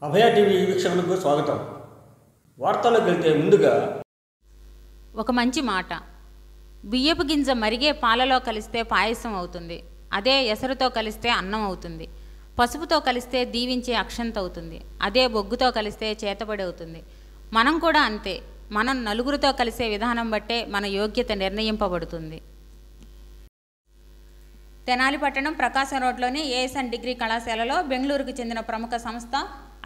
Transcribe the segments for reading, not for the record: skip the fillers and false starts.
అభయ TV వీక్షకులకు స్వాగతం. వార్తల్లోకి వెళ్తే ముందుగా ఒక మంచి మాట. బియ్యపు గింజ మరిగే పాలలో కలిస్తే పాయసం అవుతుంది. అదే ఎసరుతో కలిస్తే అన్నం అవుతుంది. పసుపుతో కలిస్తే దీవించే అక్షంత అవుతుంది. అదే బొగ్గుతో కలిస్తే చేతబడి అవుతుంది. మనం కూడా అంతే. మనం నలుగురితో కలిసే విధానం బట్టే మన యోగ్యత నిర్ణయింపబడుతుంది. తెనాలి పట్టణం ప్రకాశం రోడ్లోని ఏఎస్ఎన్ డిగ్రీ కళాశాలలో బెంగళూరుకు చెందిన ప్రముఖ సంస్థ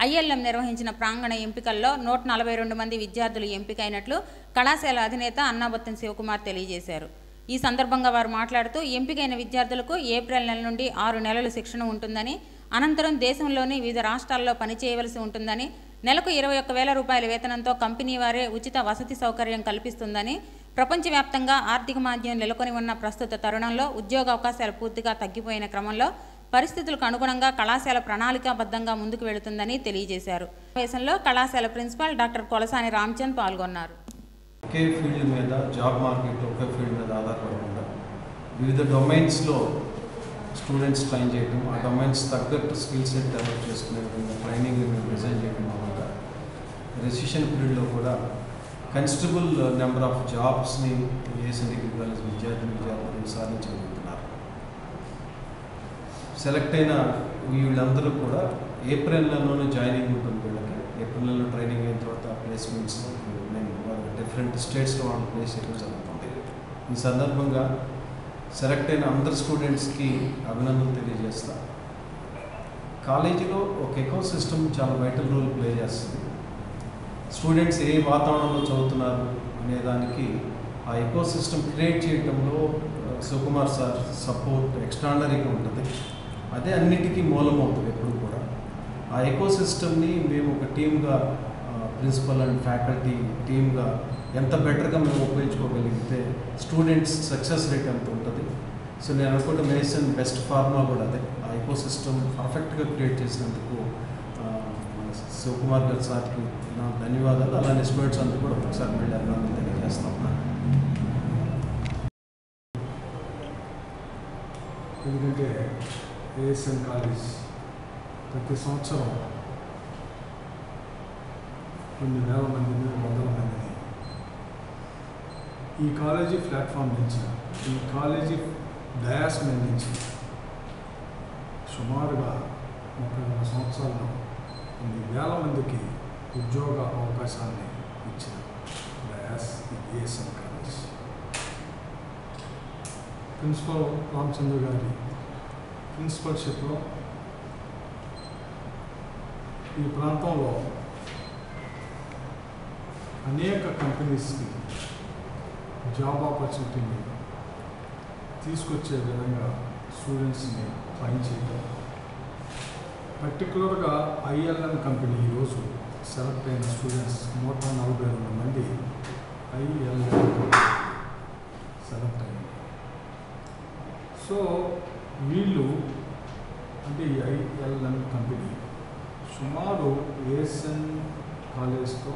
ఐఎల్ఎం నిర్వహించిన ప్రాంగణ ఎంపికల్లో 142 మంది విద్యార్థులు ఎంపికైనట్లు కళాశాల అధినేత అన్నాబత్తిన శివకుమార్ తెలియజేశారు. ఈ సందర్భంగా వారు మాట్లాడుతూ ఎంపికైన విద్యార్థులకు ఏప్రిల్ నెల నుండి 6 నెలలు శిక్షణ ఉంటుందని, అనంతరం దేశంలోని వివిధ రాష్ట్రాల్లో పనిచేయవలసి ఉంటుందని, నెలకు 21,000 రూపాయల వేతనంతో కంపెనీ వారే ఉచిత వసతి సౌకర్యం కల్పిస్తుందని, ప్రపంచవ్యాప్తంగా ఆర్థిక మాంద్యం నెలకొని ఉన్న ప్రస్తుత తరుణంలో ఉద్యోగ అవకాశాలు పూర్తిగా తగ్గిపోయిన క్రమంలో పరిస్థితులకు అనుగుణంగా కళాశాల ప్రణాళికాబద్ధంగా ముందుకు వెళుతుందని తెలియజేశారు. సమావేశంలో కళాశాల ప్రిన్సిపాల్ డాక్టర్ కొలసాని రామచంద్ పాల్గొన్నారు. ఒకే ఫీల్డ్ మీద జాబ్ మార్కెట్లో ఒకే ఫీల్డ్ మీద ఆధారపడకుండా వివిధ డొమైన్స్లో స్టూడెంట్స్ ట్రైన్ చేయడం, ఆ డొమైన్స్ తగ్గట్టు స్కిల్ సెట్ డెవలప్ చేసుకునే విధంగా ట్రైనింగ్ డిజైన్ చేయడం వల్ల రెసిషన్ పీరియడ్లో కూడా కన్సిడరబుల్ నెంబర్ ఆఫ్ జాబ్స్ని ఏఎస్ఎన్ డిగ్రీ కాలేజ్ విద్యార్థులు సాధించగలుగుతున్నారు. సెలెక్ట్ అయిన వీళ్ళందరూ కూడా ఏప్రిల్ నెలలోనే జాయినింగ్ ఉంటుంది. వీళ్ళకి ఏప్రిల్ నెలలో ట్రైనింగ్ అయిన తర్వాత ప్లేస్మెంట్స్ డిఫరెంట్ స్టేట్స్లో వాళ్ళు ప్లేస్ చేయడం జరుగుతుంది. ఈ సందర్భంగా సెలెక్ట్ అయిన అందరు స్టూడెంట్స్కి అభినందనలు తెలియజేస్తా. కాలేజీలో ఒక ఎకో సిస్టమ్ చాలా వైటల్ రోల్ ప్లే చేస్తుంది. స్టూడెంట్స్ ఏ వాతావరణంలో చదువుతున్నారు అనే దానికి ఆ ఎకో సిస్టమ్ క్రియేట్ చేయడంలో శివకుమార్ సార్ సపోర్ట్ ఎక్స్ట్రాడనరీగా ఉంటుంది. అదే అన్నిటికీ మూలం అవుతుంది. ఎప్పుడు కూడా ఆ ఎకో సిస్టమ్ని మేము ఒక టీమ్గా, ప్రిన్సిపల్ అండ్ ఫ్యాకల్టీ టీమ్గా ఎంత బెటర్గా మేము ఉపయోగించుకోగలిగితే స్టూడెంట్స్ సక్సెస్ రేట్ ఎంత ఉంటుంది. సో నేను అనుకుంటే మేసన్ బెస్ట్ ఫార్ములా కూడా అదే. ఆ ఎకో సిస్టమ్ పర్ఫెక్ట్గా క్రియేట్ చేసినందుకు శివకుమార్ గారి సార్కి నా ధన్యవాదాలు. అలానే స్టూడెంట్స్ అందరూ కూడా ఒకసారి మళ్ళీ అభినందనలు తెలియజేస్తా ఉన్నాను. ఎందుకంటే ఏఎస్ఎన్ కాలేజ్ ప్రతి సంవత్సరం కొన్ని వేల మందిని, వందల మందిని ఈ కాలేజీ ప్లాట్ఫామ్ నుంచి, ఈ కాలేజీ డయాస్ మీద నుంచి సుమారుగా 32 సంవత్సరాల్లో కొన్ని వేల మందికి ఉద్యోగ అవకాశాన్ని ఇచ్చిన డయాస్ ఏఎస్ఎన్ కాలేజ్. ప్రిన్సిపల్ రామచంద్ర గారి ప్రిన్సిపల్షిప్లో ఈ ప్రాంతంలో అనేక కంపెనీస్కి జాబ్ ఆపర్చునిటీని తీసుకొచ్చే విధంగా స్టూడెంట్స్ని ట్రైన్ చేయడం. పర్టికులర్గా ఐఎల్ఎం కంపెనీ ఈరోజు సెలెక్ట్ అయిన స్టూడెంట్స్ 142 మంది ఐఎల్ఎం సెలెక్ట్ అయ్యారు. సో వీళ్ళు అంటే ఈ ఐఎల్ఎం కంపెనీ సుమారు ఏఎస్ఎన్ కాలేజ్తో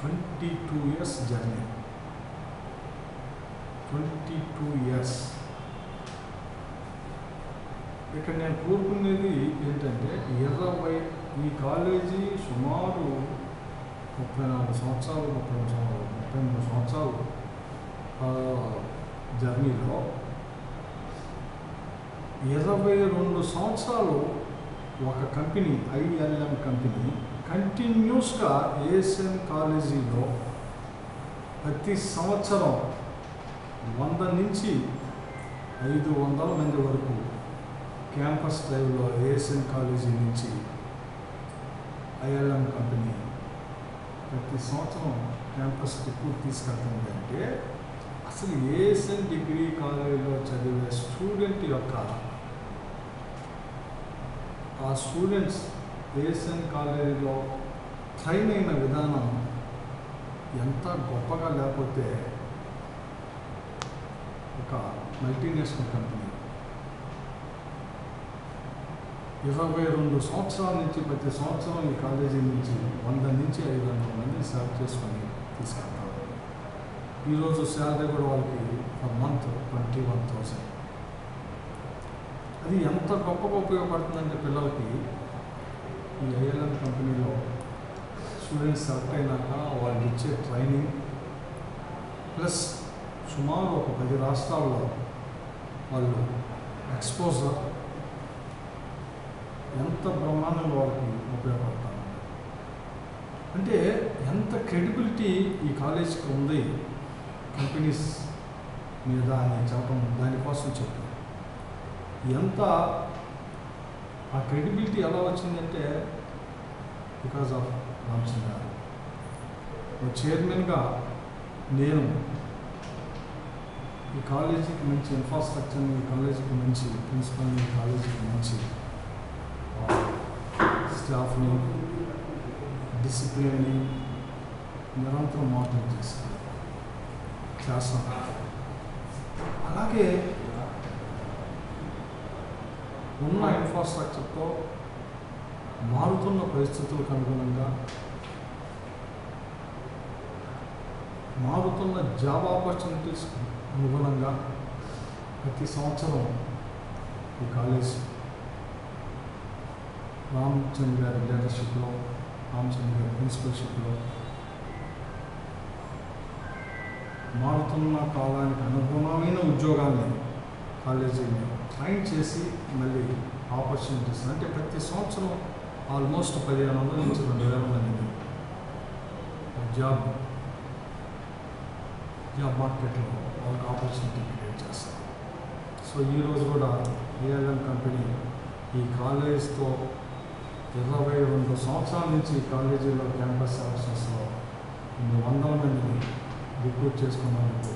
22 ఇయర్స్ జర్నీ. 22 ఇయర్స్. ఇక్కడ నేను కోరుకునేది ఏంటంటే ఈ కాలేజీ సుమారు 34 సంవత్సరాలు, 33 సంవత్సరాలు జర్నీలో 22 సంవత్సరాలు ఒక కంపెనీ, ఐఎల్ఎం కంపెనీ కంటిన్యూస్గా ఏఎస్ఎన్ కాలేజీలో ప్రతి సంవత్సరం 100 నుంచి 500 మంది వరకు క్యాంపస్ డ్రైవ్లో ఏఎస్ఎన్ కాలేజీ నుంచి ఐఎల్ఎం కంపెనీ ప్రతి సంవత్సరం క్యాంపస్కి తీసుకెళ్తుంది. అంటే అసలు ఏఎస్ఎన్ డిగ్రీ కాలేజీలో చదివే స్టూడెంట్ యొక్క ఆ స్టూడెంట్స్ ఏఎస్ఎన్ కాలేజీలో ట్రైన్ అయిన విధానం ఎంత గొప్పగా లేకపోతే ఒక మల్టీనేషనల్ కంపెనీ 22 సంవత్సరాల నుంచి ప్రతి సంవత్సరం ఈ కాలేజీ నుంచి 100 నుంచి 500 మందిని సెలెక్ట్ చేసుకొని తీసుకెళ్తారు. ఈరోజు శాలరీ కూడా వాళ్ళకి పర్ మంత్ 21,000. అది ఎంత గొప్పగా ఉపయోగపడుతుందంటే పిల్లలకి ఈ ఐఎల్ఎం కంపెనీలో స్టూడెంట్స్ సెలెక్ట్ అయినాక వాళ్ళు ఇచ్చే ట్రైనింగ్ ప్లస్ సుమారు ఒక 10 రాష్ట్రాల్లో వాళ్ళు ఎక్స్పోజర్ ఎంత బ్రహ్మాండంగా వాళ్ళకి ఉపయోగపడతారు. అంటే ఎంత క్రెడిబిలిటీ ఈ కాలేజ్కి ఉంది కంపెనీస్ మీద అని చెప్పడం దానికోసం చెప్పాను. ఎంత ఆ క్రెడిబిలిటీ ఎలా వచ్చిందంటే బికాజ్ ఆఫ్ రామచంద్ర గారు. చైర్మన్గా నేను ఈ కాలేజీకి మంచి ఇన్ఫ్రాస్ట్రక్చర్ని, ఈ కాలేజీకి మంచి ప్రిన్సిపల్ని, ఈ కాలేజీకి మంచి స్టాఫ్ని, డిసిప్లిన్ని నిరంతరం మానిటర్ చేస్తాం. అలాగే ఉన్న ఇన్ఫ్రాస్ట్రక్చర్తో మారుతున్న పరిస్థితులకు అనుగుణంగా మారుతున్న జాబ్ ఆపర్చునిటీస్ అనుగుణంగా ప్రతి సంవత్సరం ఈ కాలేజ్ రామచంద్ర గారి లీడర్షిప్లో, రామచంద్ర గారి ప్రిన్సిపల్షిప్లో మారుతున్న కాలానికి అనుగుణమైన ఉద్యోగాల్ని కాలేజీని ట్రైన్ చేసి మళ్ళీ ఆపర్చునిటీస్ అంటే ప్రతి సంవత్సరం ఆల్మోస్ట్ 1500 నుంచి 2000 మందిని జాబ్ మార్కెట్లో వాళ్ళకి ఆపర్చునిటీ క్రియేట్ చేస్తారు. సో ఈరోజు కూడా ఏఎల్ఎం కంపెనీ ఈ కాలేజ్తో 22 సంవత్సరాల నుంచి ఈ కాలేజీలో క్యాంపస్ సెలక్షన్స్లో ఇన్ని 100 మందిని రిక్రూట్ చేసుకున్నందుకు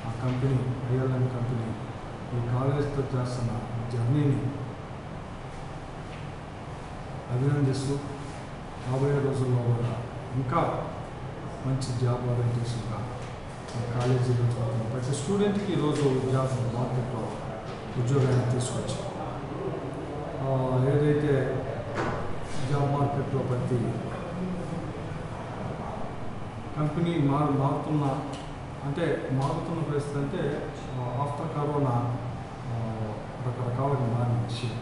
ఆ కంపెనీ ఏఎల్ఎం కంపెనీ ఈ కాలేజ్తో చేస్తున్న జర్నీని అభినందిస్తూ రాబోయే రోజుల్లో కూడా ఇంకా మంచి జాబ్ ఓరియంటేషన్గా కాలేజీలో చదువుతున్న ప్రతి స్టూడెంట్కి ఈరోజు జాబ్ మార్కెట్లో ఉద్యోగాన్ని తీసుకొచ్చి ఏదైతే జాబ్ మార్కెట్లో ప్రతి కంపెనీ మారుతున్న పరిస్థితి అంటే ఆఫ్టర్ కరోనా రకరకాలుగా మారిన విషయం.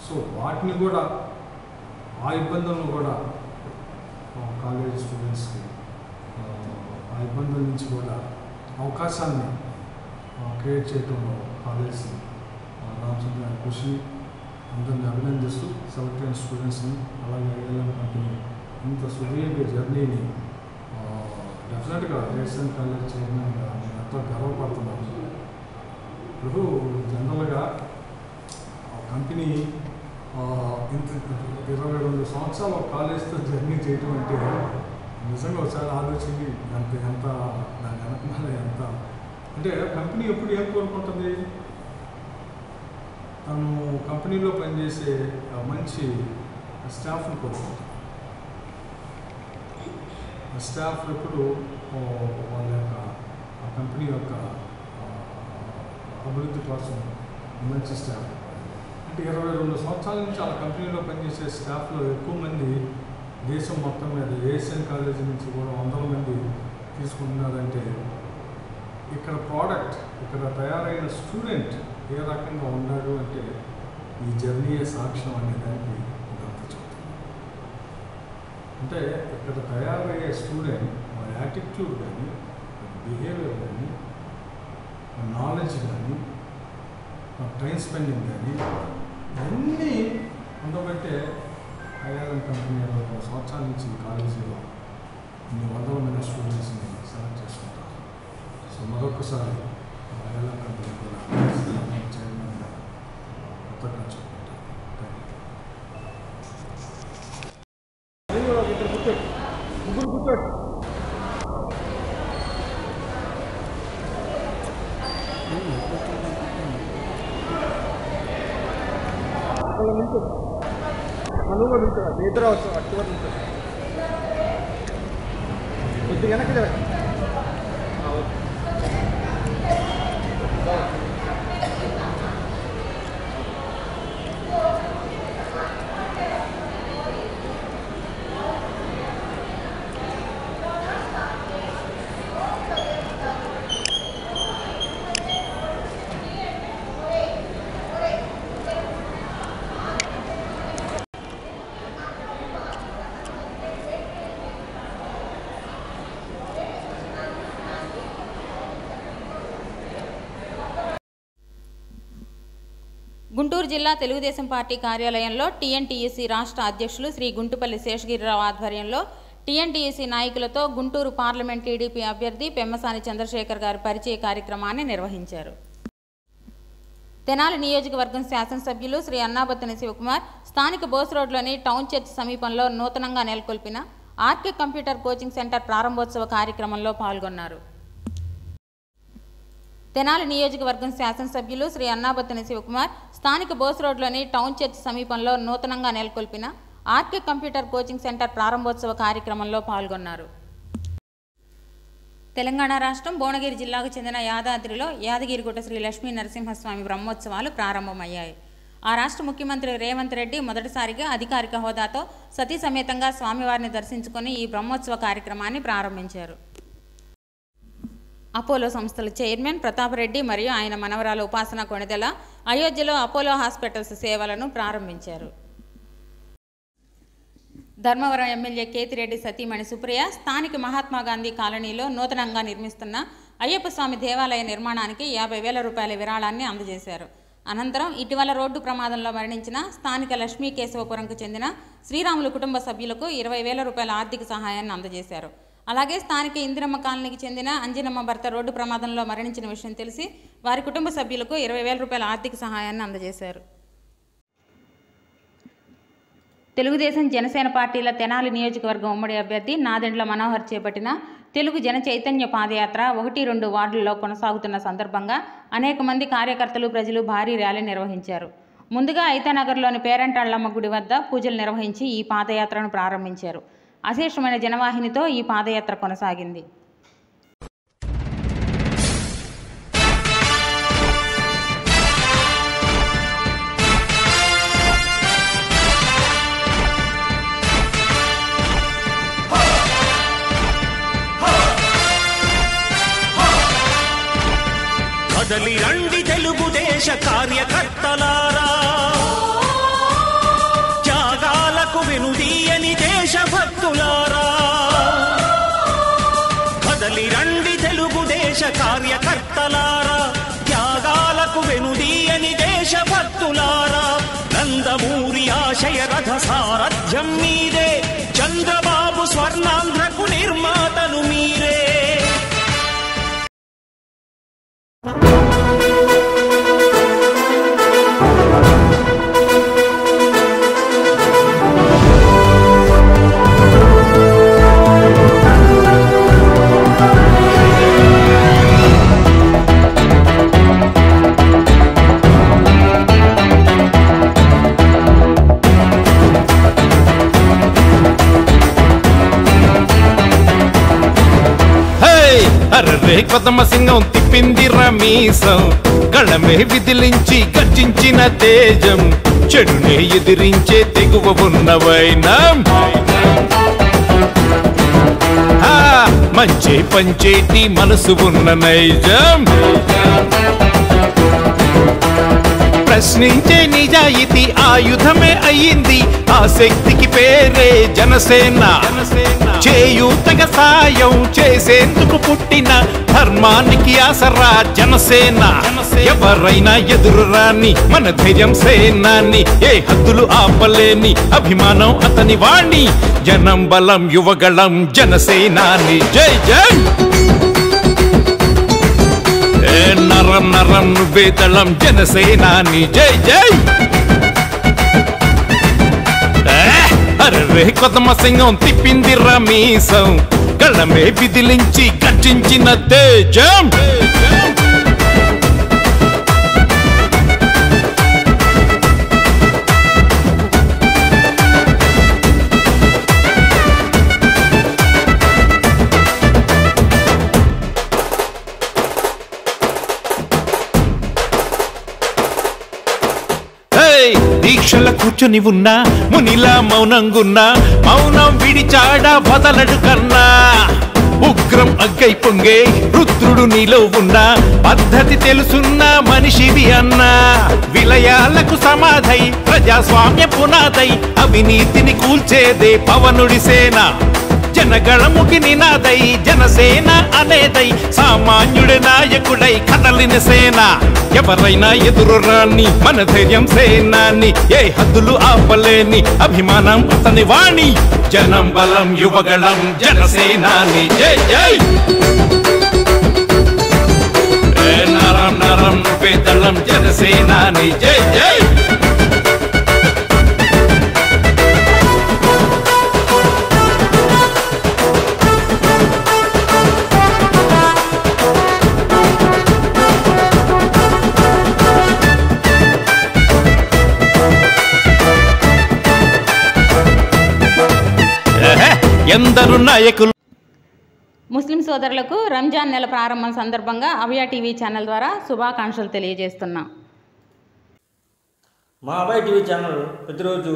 సో వాటిని కూడా ఆ ఇబ్బందులను కూడా కాలేజ్ స్టూడెంట్స్కి ఆ ఇబ్బందుల నుంచి కూడా అవకాశాన్ని క్రియేట్ చేయడంలో కాలేజీ రామచంద్ర గారి కృషిని అందరినీ అభినందిస్తూ సెలెక్ట్ అయిన స్టూడెంట్స్ని అలాగే ఏఎల్ఎం కంపెనీ ఇంత సుదీర్ఘ జర్నీని డెఫినెట్గా ఏఎస్ఎన్ కాలేజ్ చైర్మన్గా నేను ఎంతో గర్వపడుతున్నాను. ఇప్పుడు జనరల్గా కంపెనీ ఇంత 22 సంవత్సరాలు కాలేజ్తో జర్నీ చేయటం అంటే నిజంగా ఒకసారి ఆలోచించి ఎంత దాని వెనకమాల ఎంత అంటే కంపెనీ ఎప్పుడు ఏం కోరుకుంటుంది, తను కంపెనీలో పనిచేసే మంచి స్టాఫ్ని కోరుకుంటుంది. స్టాఫ్ ఎప్పుడు వాళ్ళ యొక్క ఆ కంపెనీ యొక్క అభివృద్ధి కోసం మంచి స్టాఫ్ అంటే 22 సంవత్సరాల నుంచి ఆ కంపెనీలో పనిచేసే స్టాఫ్లో ఎక్కువ మంది దేశం మొత్తం మీద ఏఎస్ఎన్ కాలేజీ నుంచి కూడా 100 మంది తీసుకుంటున్నారంటే ఇక్కడ ప్రోడక్ట్ ఇక్కడ తయారైన స్టూడెంట్ ఏ రకంగా ఉన్నాడు అంటే ఈ జర్నీయే సాక్ష్యం అనే దానికి ఇదంతా చెప్తుంది. అంటే ఇక్కడ తయారయ్యే స్టూడెంట్ వారి యాటిట్యూడ్ కానీ బిహేవియర్ కానీ నాలెడ్జ్ కానీ టైం స్పెండింగ్ కానీ అన్నీ ఉండబట్టే ఐఎల్ఎం కంపెనీ 20 సంవత్సరాల నుంచి కాలేజీలో ఇన్ని 100 మంది స్టూడెంట్స్ని సెలెక్ట్ చేసుకుంటారు. సో మరొకసారి ఐఎల్ఎం కంపెనీ కూడా చైర్మన్గా కృతజ్ఞతలు చెప్పుకుంటారు. నిద్ర వస్తుంది అటు వరకు కొద్దిగా వెనక్కి గుంటూరు జిల్లా తెలుగుదేశం పార్టీ కార్యాలయంలో టీఎన్టీయూసీ రాష్ట్ర అధ్యక్షులు శ్రీ గుంటుపల్లి శేషగిరిరావు ఆధ్వర్యంలో టీఎన్టీయూసీ నాయకులతో గుంటూరు పార్లమెంట్ టీడీపీ అభ్యర్థి పెమ్మసాని చంద్రశేఖర్ గారి పరిచయ కార్యక్రమాన్ని నిర్వహించారు. తెనాలి నియోజకవర్గం శాసనసభ్యులు శ్రీ అన్నాబత్తిని శివకుమార్ స్థానిక బోస్ రోడ్లోని టౌన్ చర్చ్ సమీపంలో నూతనంగా నెలకొల్పిన ఆర్కే కంప్యూటర్ కోచింగ్ సెంటర్ ప్రారంభోత్సవ కార్యక్రమంలో పాల్గొన్నారు. తెనాలి నియోజకవర్గం శాసనసభ్యులు శ్రీ అన్నాబత్తిని శివకుమార్ స్థానిక బోస్ రోడ్లోని టౌన్ చర్చ్ సమీపంలో నూతనంగా నెలకొల్పిన ఆర్కే కంప్యూటర్ కోచింగ్ సెంటర్ ప్రారంభోత్సవ కార్యక్రమంలో పాల్గొన్నారు. తెలంగాణ రాష్ట్రం భువనగిరి జిల్లాకు చెందిన యాదాద్రిలో యాదగిరిగుట్ట శ్రీ లక్ష్మీ నరసింహస్వామి బ్రహ్మోత్సవాలు ప్రారంభమయ్యాయి. ఆ రాష్ట్ర ముఖ్యమంత్రి రేవంత్ రెడ్డి మొదటిసారిగా అధికారిక హోదాతో సతీ సమేతంగా స్వామివారిని దర్శించుకొని ఈ బ్రహ్మోత్సవ కార్యక్రమాన్ని ప్రారంభించారు. అపోలో సంస్థల చైర్మన్ ప్రతాపరెడ్డి మరియు ఆయన మనవరాలు ఉపాసన కొణిదెల అయోధ్యలో అపోలో హాస్పిటల్స్ సేవలను ప్రారంభించారు. ధర్మవరం ఎమ్మెల్యే కేతిరెడ్డి సతీమణి సుప్రియ స్థానిక మహాత్మాగాంధీ కాలనీలో నూతనంగా నిర్మిస్తున్న అయ్యప్ప స్వామి దేవాలయ నిర్మాణానికి 50,000 రూపాయల విరాళాన్ని అందజేశారు. అనంతరం ఇటీవల రోడ్డు ప్రమాదంలో మరణించిన స్థానిక లక్ష్మీ కేశవపురంకు చెందిన శ్రీరాములు కుటుంబ సభ్యులకు 20,000 రూపాయల ఆర్థిక సహాయాన్ని అందజేశారు. అలాగే స్థానిక ఇందిరమ్మ కాలనీకి చెందిన అంజనమ్మ భర్త రోడ్డు ప్రమాదంలో మరణించిన విషయం తెలిసి వారి కుటుంబ సభ్యులకు 20,000 రూపాయల ఆర్థిక సహాయాన్ని అందజేశారు. తెలుగుదేశం జనసేన పార్టీల తెనాలి నియోజకవర్గం ఉమ్మడి అభ్యర్థి నాదెండ్ల మనోహర్ చేపట్టిన తెలుగు జన చైతన్య పాదయాత్ర 1-2 వార్డుల్లో కొనసాగుతున్న సందర్భంగా అనేక మంది కార్యకర్తలు ప్రజలు భారీ ర్యాలీ నిర్వహించారు. ముందుగా ఐతానగర్లోని పేరంటాళ్లమ్మ గుడి వద్ద పూజలు నిర్వహించి ఈ పాదయాత్రను ప్రారంభించారు. అశేషమైన జనవాహినితో ఈ పాదయాత్ర కొనసాగింది. కదలి రండి తెలుగుదేశ కార్యకర్తలారా, త్యాగాలకు వెనుదీయని దేశభక్తులారా. కదలి రండి తెలుగుదేశ కార్యకర్తలారా, త్యాగాలకు వెనుదీయని దేశభక్తులారా. నందమూరి ఆశయ రథ సారథ్యం మీరే, చంద్రబాబు స్వర్ణాంధ్రకు నిర్మాతలు మీరే. అర్రే కొదమ సింగం తిప్పింది రమీసం, గళమే విదిలించి గర్జించిన తేజం, చెడునే ఎదిరించే తెగువ ఉన్న వైనం, మంచే పంచేటి మనసు ఉన్న నైజం, ప్రశ్నించే నిజాయితీ ఆయుధమే అయ్యింది, ఆ శక్తికి పేరే జనసేన. చేయూతగా సాయం చేసేందుకు పుట్టిన ధర్మానికి ఆసరా జనసేన. ఎవరైనా ఎదురు రాని మన ధైర్యం సేనాని, ఏ హద్దులు ఆపలేని అభిమానం అతని వాణి. జనం బలం యువగళం జనసేనాని. జై జై. నరం నరం నువ్వే దళం జనసేనాని. జై జై. అర్రే కొదమ సింగం తిప్పింది రమీసం, గళమే విదిలించి గర్జించిన తేజం. దీక్షల కూర్చొని ఉన్నా మునిలా మౌనంగున్నా, మౌనం విడిచాడా వదలడు కన్నా. ఉగ్రం అగ్గై పొంగే రుద్రుడు నీలో ఉన్నా, పద్ధతి తెలుసున్న మనిషివి అన్నా. విలయాలకు సమాధై ప్రజాస్వామ్య పునాదై అవినీతిని కూల్చేదే పవనుడి సేన. జనగళముకి నినాదై జనసేన అనేదై సామాన్యుడి నాయకుడై కదలిన సేన ఎవరైనా ఎదురు రాని మన ధైర్యం సేనాని ఏ హద్దులు ఆపలేని అభిమానం అతని వాణి జనం బలం యువగళం జనసేనాని జై జై నరం నరం పేదళం జనసేనాని జై జై ఎందరు నాయకులు. ముస్లిం సోదరులకు రంజాన్ నెల ప్రారంభం సందర్భంగా అభయ టీవీ ఛానల్ ద్వారా శుభాకాంక్షలు తెలియజేస్తున్నాం. మా అభయ టీవీ ఛానల్ ప్రతిరోజు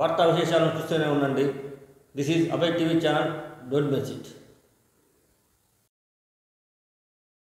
వార్తా విశేషాలను చూస్తూనే ఉండండి. This is Abhaya TV channel. Don't miss it.